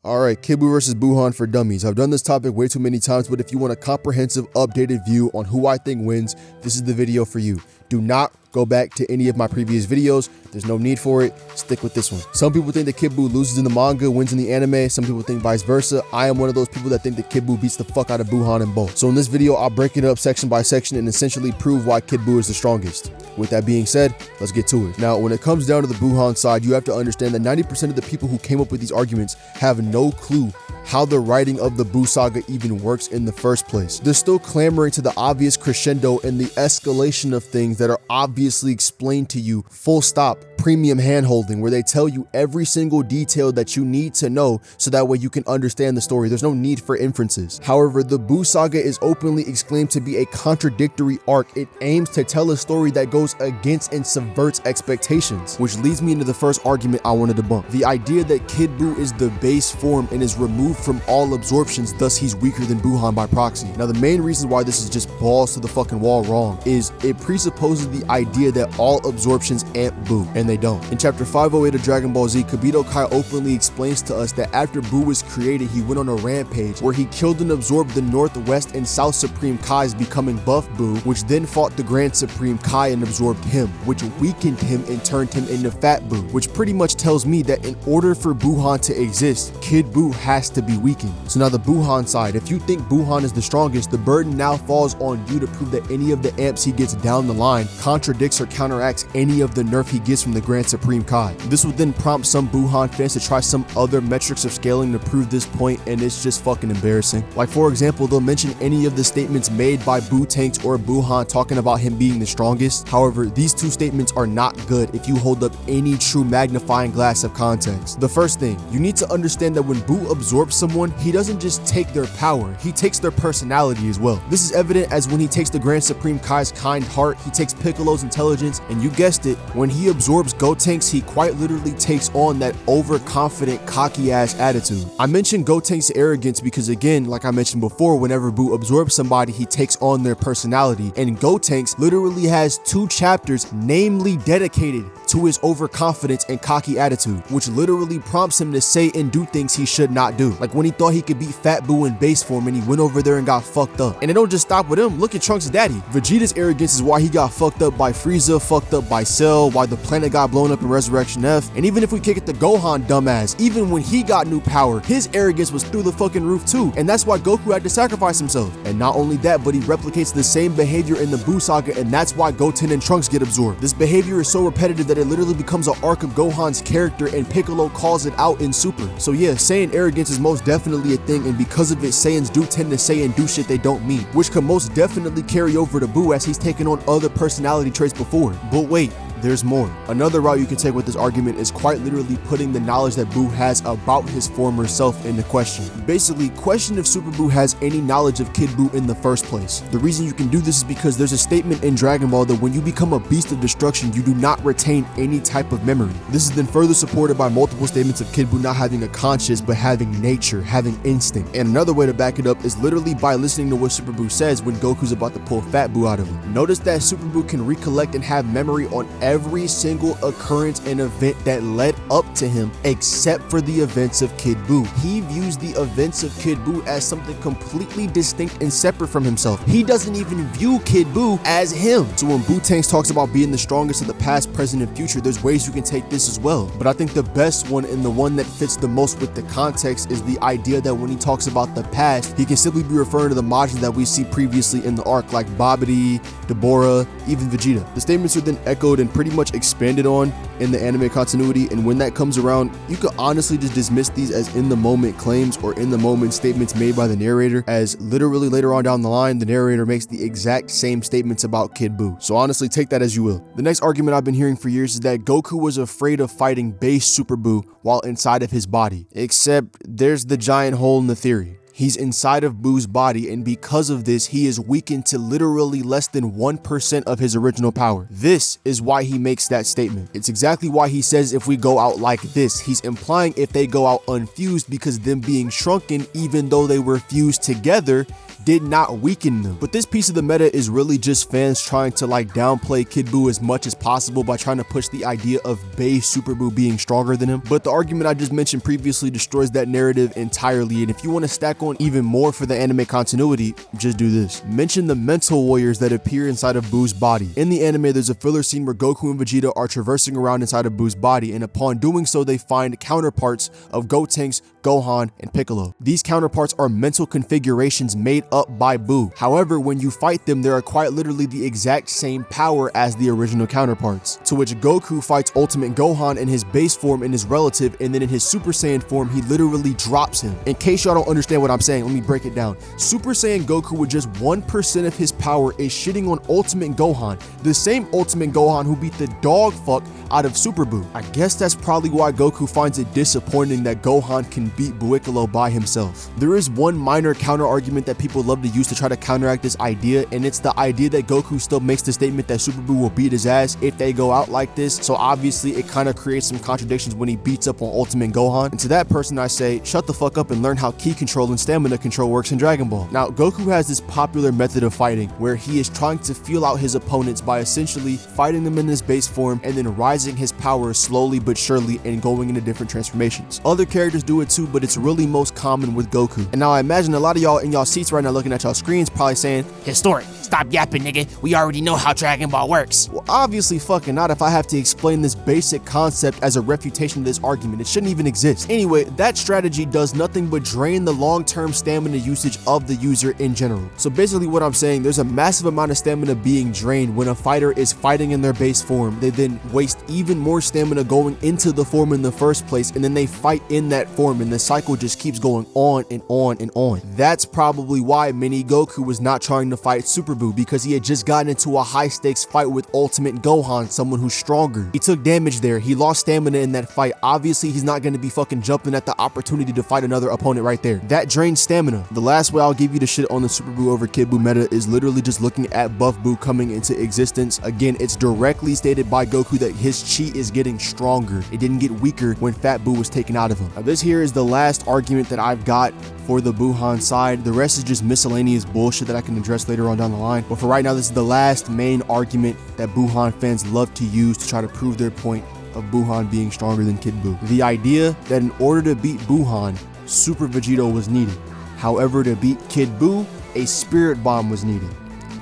Alright, Kid Buu versus Buuhan for dummies. I've done this topic way too many times, but if you want a comprehensive, updated view on who I think wins, this is the video for you. Do not go back to any of my previous videos. There's no need for it. Stick with this one. Some people think that Kid Buu loses in the manga, wins in the anime. Some people think vice versa. I am one of those people that think that Kid Buu beats the fuck out of Buuhan in both. So in this video, I'll break it up section by section and essentially prove why Kid Buu is the strongest. With that being said, let's get to it. Now, when it comes down to the Buuhan side, you have to understand that 90% of the people who came up with these arguments have no clue how the writing of the Buu saga even works in the first place. They're still clamoring to the obvious crescendo and the escalation of things that are obviously explained to you, full stop, premium hand-holding, where they tell you every single detail that you need to know so that way you can understand the story. There's no need for inferences. However, the Buu saga is openly exclaimed to be a contradictory arc. It aims to tell a story that goes against and subverts expectations, which leads me into the first argument I want to debunk. The idea that Kid Buu is the base form and is removed from all absorptions, thus he's weaker than Buuhan by proxy. Now, the main reason why this is just balls to the fucking wall wrong is it presupposes the idea that all absorptions amp Buu, and they don't. In chapter 508 of Dragon Ball Z, Kibito Kai openly explains to us that after Buu was created, he went on a rampage where he killed and absorbed the Northwest and South Supreme Kais, becoming Buff Buu, which then fought the Grand Supreme Kai and absorbed him, which weakened him and turned him into Fat Buu, which pretty much tells me that in order for Buuhan to exist, Kid Buu has to be weakened. So now the Buuhan side, if you think Buuhan is the strongest, the burden now falls on you to prove that any of the amps he gets down the line contradicts or counteracts any of the nerf he gets from the Grand Supreme Kai. This would then prompt some Buuhan fans to try some other metrics of scaling to prove this point, and it's just fucking embarrassing. Like, for example, they'll mention any of the statements made by Buu-Tanks or Buuhan talking about him being the strongest. However, these two statements are not good if you hold up any true magnifying glass of context. The first thing, you need to understand that when Buu absorbs someone, he doesn't just take their power, he takes their personality as well. This is evident as when he takes the Grand Supreme Kai's kind heart, he takes Piccolo's intelligence, and you guessed it, when he absorbs Gotenks, he quite literally takes on that overconfident, cocky-ass attitude. I mentioned Gotenks' arrogance because, again, like I mentioned before, whenever Buu absorbs somebody, he takes on their personality, and Gotenks literally has 2 chapters namely dedicated to his overconfidence and cocky attitude, which literally prompts him to say and do things he should not do. Like when he thought he could beat Fat Buu in base form and he went over there and got fucked up. And it don't just stop with him. Look at Trunks' daddy. Vegeta's arrogance is why he got fucked up by Frieza, fucked up by Cell, why the planet got blown up in Resurrection F. And even if we kick it to Gohan dumbass, even when he got new power, his arrogance was through the fucking roof too. And that's why Goku had to sacrifice himself. And not only that, but he replicates the same behavior in the Buu saga, and that's why Goten and Trunks get absorbed. This behavior is so repetitive that it literally becomes an arc of Gohan's character, and Piccolo calls it out in Super. So yeah, Saiyan arrogance is most definitely a thing, and because of it, Saiyans do tend to say and do shit they don't mean, which could most definitely carry over to Buu as he's taken on other personality traits before. But wait, there's more. Another route you can take with this argument is quite literally putting the knowledge that Buu has about his former self into question. Basically, question if Super Buu has any knowledge of Kid Buu in the first place. The reason you can do this is because there's a statement in Dragon Ball that when you become a beast of destruction, you do not retain any type of memory. This is then further supported by multiple statements of Kid Buu not having a conscience, but having nature, having instinct. And another way to back it up is literally by listening to what Super Buu says when Goku's about to pull Fat Buu out of him. Notice that Super Buu can recollect and have memory on every single occurrence and event that led up to him except for the events of Kid Buu. He views the events of Kid Buu as something completely distinct and separate from himself. He doesn't even view Kid Buu as him. So when Buu-Tanks talks about being the strongest of the past, present, and future, there's ways you can take this as well. But I think the best one and the one that fits the most with the context is the idea that when he talks about the past, he can simply be referring to the Majin that we see previously in the arc, like Babidi, Deborah, even Vegeta. The statements are then echoed and pretty much expanded on in the anime continuity, and when that comes around, you could honestly just dismiss these as in the moment claims or in the moment statements made by the narrator, as literally later on down the line, the narrator makes the exact same statements about Kid Buu. So honestly, take that as you will. The next argument I've been hearing for years is that Goku was afraid of fighting base Super Buu while inside of his body, except there's the giant hole in the theory. He's inside of Buu's body, and because of this, he is weakened to literally less than 1% of his original power. This is why he makes that statement. It's exactly why he says if we go out like this. He's implying if they go out unfused, because them being shrunken, even though they were fused together, did not weaken them. But this piece of the meta is really just fans trying to like downplay Kid Buu as much as possible by trying to push the idea of base Super Buu being stronger than him. But the argument I just mentioned previously destroys that narrative entirely, and if you want to stack on even more for the anime continuity, just do this. Mention the mental warriors that appear inside of Buu's body. In the anime, there's a filler scene where Goku and Vegeta are traversing around inside of Buu's body, and upon doing so, they find counterparts of Gotenks, Gohan, and Piccolo. These counterparts are mental configurations made up by Buu. However, when you fight them, they are quite literally the exact same power as the original counterparts, to which Goku fights Ultimate Gohan in his base form and his relative, and then in his Super Saiyan form, he literally drops him. In case y'all don't understand what I'm saying, let me break it down. Super Saiyan Goku with just 1% of his power is shitting on Ultimate Gohan, the same Ultimate Gohan who beat the dog fuck out of Super Buu. I guess that's probably why Goku finds it disappointing that Gohan can beat Buickolo by himself. There is one minor counter argument that people love to use to try to counteract this idea, and it's the idea that Goku still makes the statement that Super Buu will beat his ass if they go out like this, so obviously it kind of creates some contradictions when he beats up on Ultimate Gohan. And to that person I say, shut the fuck up and learn how ki control and stamina control works in Dragon Ball. Now, Goku has this popular method of fighting where he is trying to feel out his opponents by essentially fighting them in his base form and then rising his power slowly but surely and going into different transformations. Other characters do it too, but it's really most common with Goku. And now I imagine a lot of y'all in y'all seats right now looking at y'all screens probably saying, "Historic, stop yapping, nigga. We already know how Dragon Ball works." Well, obviously fucking not if I have to explain this basic concept as a refutation of this argument. It shouldn't even exist. Anyway, that strategy does nothing but drain the long-term stamina usage of the user in general. So basically what I'm saying, there's a massive amount of stamina being drained when a fighter is fighting in their base form. They then waste even more stamina going into the form in the first place, and then they fight in that form, and the cycle just keeps going on and on and on. That's probably why Mini Goku was not trying to fight Super Buu, because he had just gotten into a high-stakes fight with Ultimate Gohan, someone who's stronger. He took damage there. He lost stamina in that fight. Obviously, he's not going to be fucking jumping at the opportunity to fight another opponent right there. That drains stamina. The last way I'll give you the shit on the Super Buu over Kid Buu meta is literally just looking at Buff Buu coming into existence. Again, it's directly stated by Goku that his chi is getting stronger. It didn't get weaker when Fat Buu was taken out of him. Now, this here is the last argument that I've got for the Buuhan side. The rest is just miscellaneous bullshit that I can address later on down the line. But for right now, this is the last main argument that Buuhan fans love to use to try to prove their point of Buuhan being stronger than Kid Buu. The idea that in order to beat Buuhan, Super Vegito was needed. However, to beat Kid Buu, a Spirit Bomb was needed.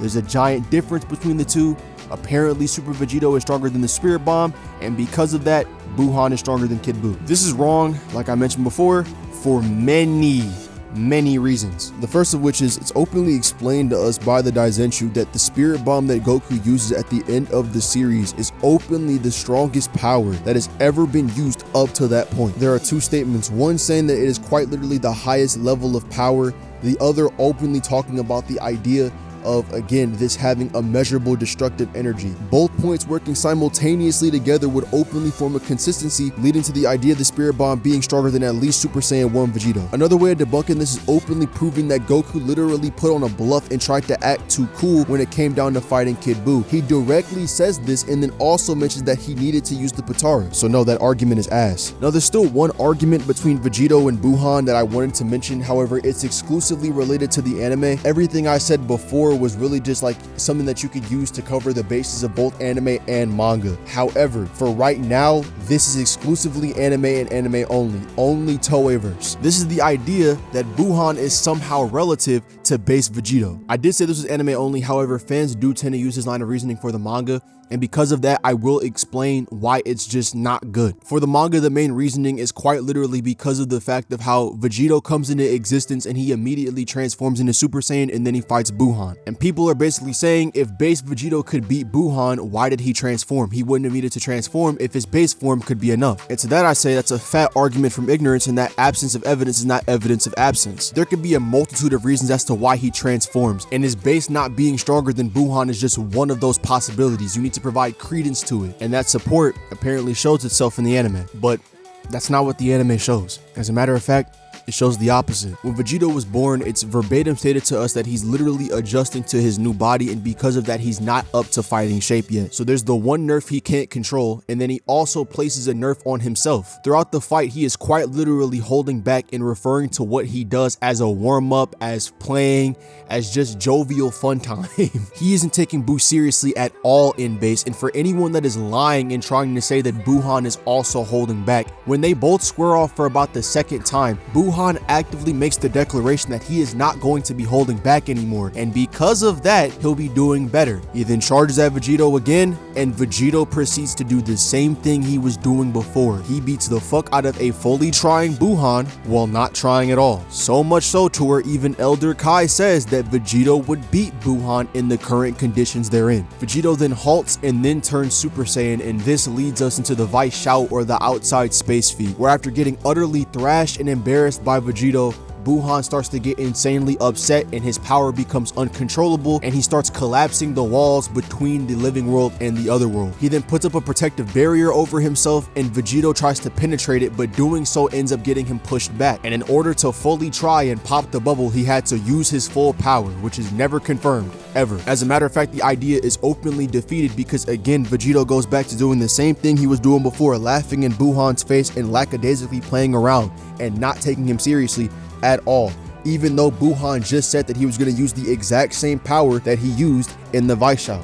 There's a giant difference between the two. Apparently, Super Vegito is stronger than the Spirit Bomb, and because of that, Buuhan is stronger than Kid Buu. This is wrong, like I mentioned before, for many reasons. The first of which is it's openly explained to us by the Daizenshuu that the Spirit Bomb that Goku uses at the end of the series is openly the strongest power that has ever been used up to that point. There are two statements, one saying that it is quite literally the highest level of power, the other openly talking about the idea of, again, this having a measurable destructive energy. Both points working simultaneously together would openly form a consistency, leading to the idea of the Spirit Bomb being stronger than at least Super Saiyan 1 Vegito. Another way of debunking this is openly proving that Goku literally put on a bluff and tried to act too cool when it came down to fighting Kid Buu. He directly says this and then also mentions that he needed to use the Potara. So no, that argument is ass. Now, there's still one argument between Vegito and Buuhan that I wanted to mention. However, it's exclusively related to the anime. Everything I said before was really just like something that you could use to cover the bases of both anime and manga. However, for right now, this is exclusively anime and anime only Toeiverse. This is the idea that Buuhan is somehow relative to base Vegito. I did say this was anime only, however, fans do tend to use this line of reasoning for the manga, and because of that, I will explain why it's just not good. For the manga, the main reasoning is quite literally because of the fact of how Vegito comes into existence and he immediately transforms into Super Saiyan and then he fights Buuhan. And people are basically saying if base Vegito could beat Buuhan, why did he transform? He wouldn't have needed to transform if his base form could be enough. And to that I say that's a fat argument from ignorance, and that absence of evidence is not evidence of absence. There could be a multitude of reasons as to why he transforms, and his base not being stronger than Buuhan is just one of those possibilities. You need to provide credence to it, and that support apparently shows itself in the anime, but that's not what the anime shows. As a matter of fact, It shows the opposite. When Vegito was born, it's verbatim stated to us that he's literally adjusting to his new body, and because of that, he's not up to fighting shape yet. So there's the one nerf he can't control, and then he also places a nerf on himself. Throughout the fight, he is quite literally holding back and referring to what he does as a warm-up, as playing, as just jovial fun time. He isn't taking Buu seriously at all in base, and for anyone that is lying and trying to say that Buuhan is also holding back, when they both square off for about the second time, Buuhan actively makes the declaration that he is not going to be holding back anymore, and because of that, he'll be doing better. He then charges at Vegito again, and Vegito proceeds to do the same thing he was doing before. He beats the fuck out of a fully trying Buuhan while not trying at all. So much so to where even Elder Kai says that Vegito would beat Buuhan in the current conditions they're in. Vegito then halts and then turns Super Saiyan, and this leads us into the Vice Shout, or the outside space feed, where after getting utterly thrashed and embarrassed by Vegito, Buuhan starts to get insanely upset and his power becomes uncontrollable, and he starts collapsing the walls between the living world and the other world. He then puts up a protective barrier over himself, and Vegito tries to penetrate it, but doing so ends up getting him pushed back. And in order to fully try and pop the bubble, he had to use his full power, which is never confirmed, ever. As a matter of fact, the idea is openly defeated because again, Vegito goes back to doing the same thing he was doing before, laughing in Buuhan's face and lackadaisically playing around and not taking him seriously at all, even though Buuhan just said that he was going to use the exact same power that he used in the Vice Shout.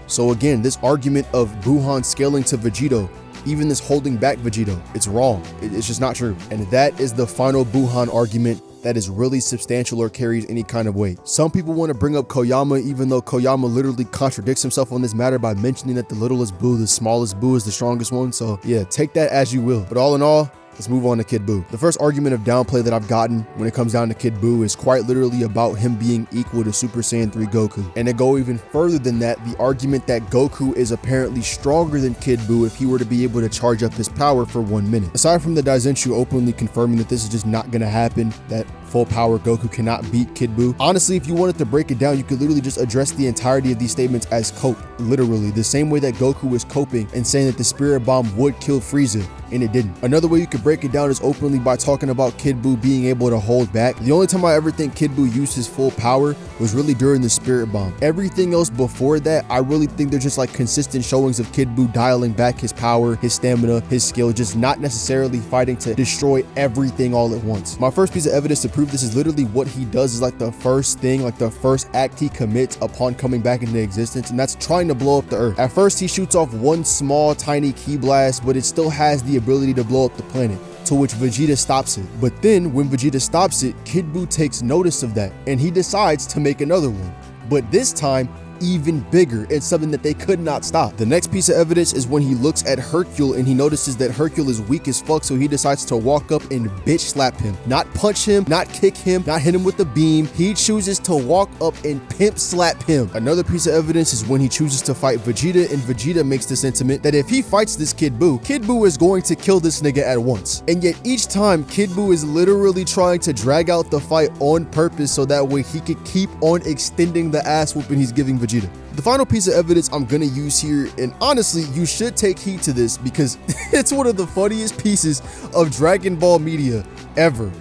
So again, this argument of Buuhan scaling to Vegito, even this holding back Vegito, it's wrong. It's just not true. And that is the final Buuhan argument that is really substantial or carries any kind of weight. Some people want to bring up Koyama, even though Koyama literally contradicts himself on this matter by mentioning that the littlest Buu, the smallest Buu, is the strongest one. So yeah, take that as you will. But all in all, let's move on to Kid Buu. The first argument of downplay that I've gotten when it comes down to Kid Buu is quite literally about him being equal to Super Saiyan 3 Goku. And to go even further than that, the argument that Goku is apparently stronger than Kid Buu if he were to be able to charge up his power for 1 minute. Aside from the Daizenshu openly confirming that this is just not gonna happen, that full power Goku cannot beat Kid Buu, honestly, if you wanted to break it down, you could literally just address the entirety of these statements as cope, literally, the same way that Goku was coping and saying that the Spirit Bomb would kill Frieza, and it didn't. Another way you could break it down is openly by talking about Kid Buu being able to hold back. The only time I ever think Kid Buu used his full power was really during the Spirit Bomb. Everything else before that, I really think they're just like consistent showings of Kid Buu dialing back his power, his stamina, his skill, just not necessarily fighting to destroy everything all at once. My first piece of evidence to prove this is literally what he does is like the first thing, like the first act he commits upon coming back into existence, and that's trying to blow up the Earth. At first, he shoots off one small, tiny ki blast, but it still has the ability to blow up the planet, to which Vegeta stops it. But then when Vegeta stops it, Kid Buu takes notice of that and he decides to make another one, but this time even bigger. It's something that they could not stop. The next piece of evidence is when he looks at Hercule and he notices that Hercule is weak as fuck, so he decides to walk up and bitch slap him. Not punch him, not kick him, not hit him with the beam. He chooses to walk up and pimp slap him. Another piece of evidence is when he chooses to fight Vegeta, and Vegeta makes the sentiment that if he fights this Kid Buu is going to kill this nigga at once. And yet each time, Kid Buu is literally trying to drag out the fight on purpose so that way he could keep on extending the ass whooping he's giving Vegeta. The final piece of evidence I'm gonna use here, and honestly, you should take heed to this because it's one of the funniest pieces of Dragon Ball media ever.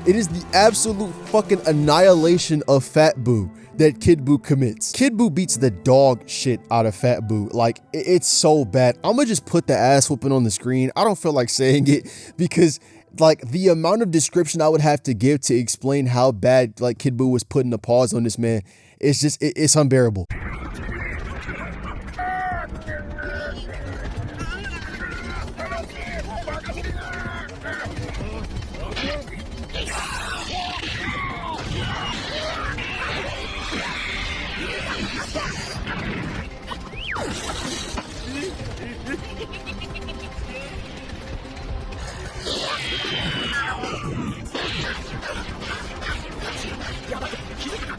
It is the absolute fucking annihilation of Fat Buu that Kid Buu commits. Kid Buu beats the dog shit out of Fat Buu. Like, it's so bad. I'm gonna just put the ass whooping on the screen. I don't feel like saying it because like the amount of description I would have to give to explain how bad like Kid Buu was putting a pause on this man, it's just, it's unbearable.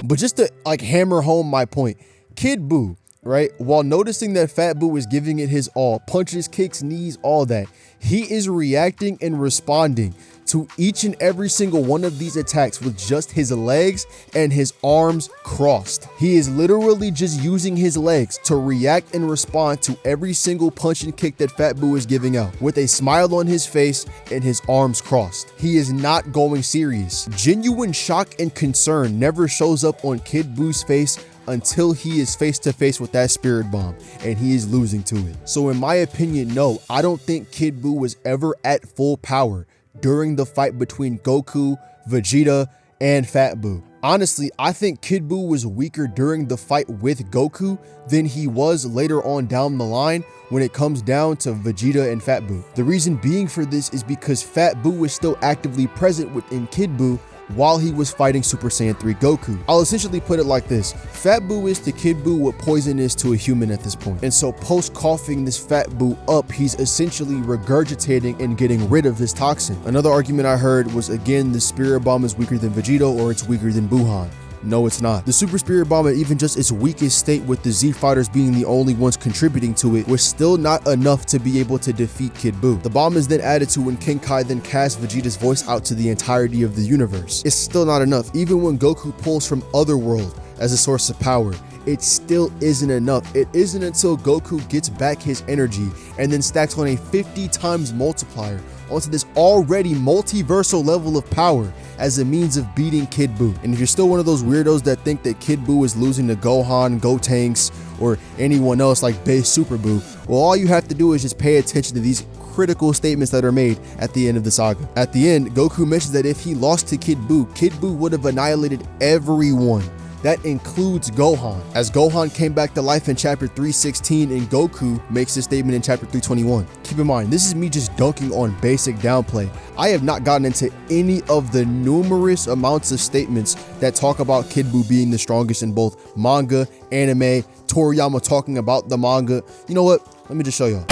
But just to like hammer home my point, Kid Buu, right, while noticing that Fat Buu is giving it his all, punches, kicks, knees, all that, he is reacting and responding to each and every single one of these attacks with just his legs and his arms crossed. He is literally just using his legs to react and respond to every single punch and kick that Fat Buu is giving out, with a smile on his face and his arms crossed. He is not going serious. Genuine shock and concern never shows up on Kid Buu's face until he is face to face with that spirit bomb and he is losing to it. So in my opinion, no, I don't think Kid Buu was ever at full power during the fight between Goku, Vegeta, and Fat Buu. Honestly, I think Kid Buu was weaker during the fight with Goku than he was later on down the line when it comes down to Vegeta and Fat Buu. The reason being for this is because Fat Buu was still actively present within Kid Buu while he was fighting Super Saiyan 3 Goku. I'll essentially put it like this: Fat Buu is to Kid Buu what poison is to a human at this point. And so post coughing this Fat Buu up, he's essentially regurgitating and getting rid of this toxin. Another argument I heard was, again, the Spirit Bomb is weaker than Vegito or it's weaker than Buuhan. No, it's not. The Super Spirit Bomb, at even just its weakest state with the Z Fighters being the only ones contributing to it, was still not enough to be able to defeat Kid Buu. The bomb is then added to when King Kai then casts Vegeta's voice out to the entirety of the universe. It's still not enough. Even when Goku pulls from Otherworld as a source of power, it still isn't enough. It isn't until Goku gets back his energy and then stacks on a 50 times multiplier onto this already multiversal level of power as a means of beating Kid Buu. And if you're still one of those weirdos that think that Kid Buu is losing to Gohan, Gotenks, or anyone else like base Super Buu, well, all you have to do is just pay attention to these critical statements that are made at the end of the saga. At the end, Goku mentions that if he lost to Kid Buu would have annihilated everyone. That includes Gohan, as Gohan came back to life in chapter 316 and Goku makes this statement in chapter 321. Keep in mind, this is me just dunking on basic downplay. I have not gotten into any of the numerous amounts of statements that talk about Kid Buu being the strongest in both manga, anime, Toriyama talking about the manga. You know what? Let me just show y'all.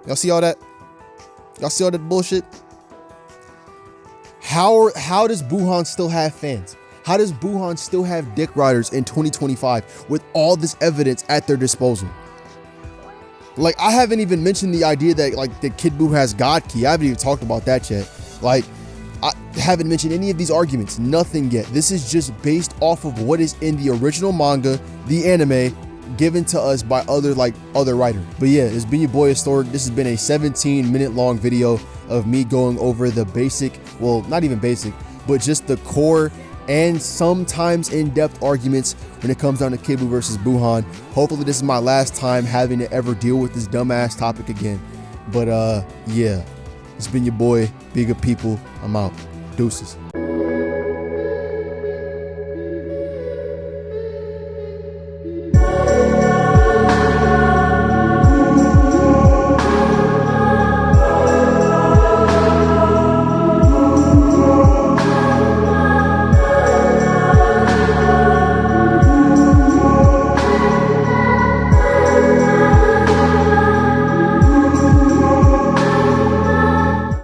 Y'all see all that? Y'all see all that bullshit? How does Buuhan still have fans? How does Buuhan still have dick riders in 2025 with all this evidence at their disposal? Like, I haven't even mentioned the idea that that Kid Buu has God Ki. I haven't even talked about that yet. Like, I haven't mentioned any of these arguments. Nothing yet. This is just based off of what is in the original manga, the anime, given to us by other writers. But yeah, it's been your boy Historic. This has been a 17-minute long video of me going over the basic, well, not even basic, but just the core and sometimes in-depth arguments when it comes down to Kid Buu versus Buuhan. Hopefully this is my last time having to ever deal with this dumbass topic again. But yeah, it's been your boy, Be Good People. I'm out. Deuces.